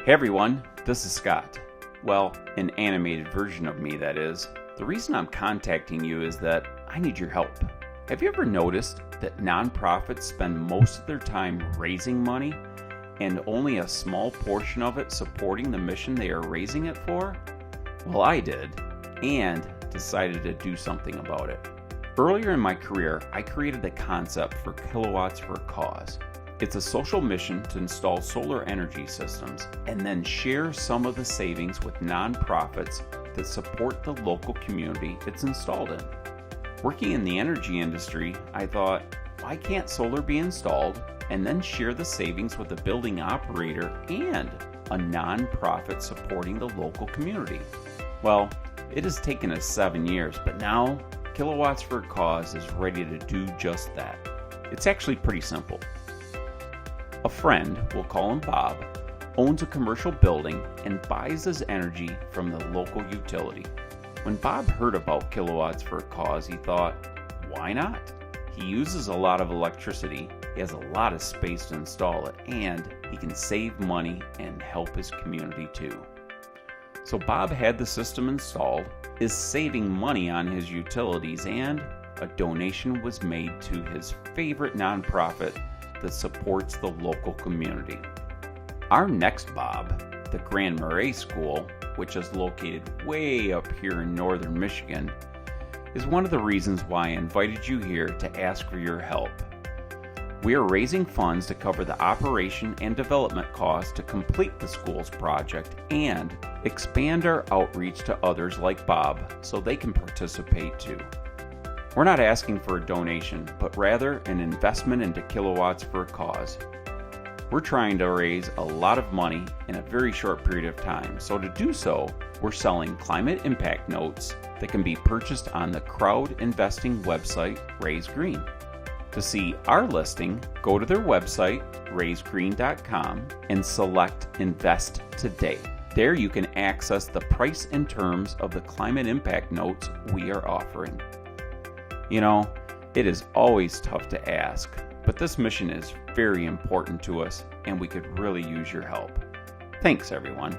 Hey everyone, this is Scott. Well, an animated version of me, that is. The reason I'm contacting you is that I need your help. Have you ever noticed that nonprofits spend most of their time raising money and only a small portion of it supporting the mission they are raising it for? Well, I did, and decided to do something about it. Earlier in my career, I created the concept for Kilowatts For A Cause. It's a social mission to install solar energy systems and then share some of the savings with nonprofits that support the local community it's installed in. Working in the energy industry, I thought, why can't solar be installed and then share the savings with a building operator and a nonprofit supporting the local community? Well, it has taken us 7 years, but now Kilowatts For A Cause is ready to do just that. It's actually pretty simple. A friend, we'll call him Bob, owns a commercial building and buys his energy from the local utility. When Bob heard about Kilowatts For A Cause, he thought, why not? He uses a lot of electricity, he has a lot of space to install it, and he can save money and help his community too. So Bob had the system installed, is saving money on his utilities, and a donation was made to his favorite nonprofit that supports the local community. Our next Bob, the Grand Marais School, which is located way up here in northern Michigan, is one of the reasons why I invited you here to ask for your help. We are raising funds to cover the operation and development costs to complete the school's project and expand our outreach to others like Bob so they can participate too. We're not asking for a donation, but rather an investment into Kilowatts For A Cause. We're trying to raise a lot of money in a very short period of time, so to do so, we're selling climate impact notes that can be purchased on the crowd investing website Raise Green. To see our listing, go to their website, raisegreen.com, and select Invest Today. There you can access the price and terms of the climate impact notes we are offering. You know, it is always tough to ask, but this mission is very important to us and we could really use your help. Thanks, everyone.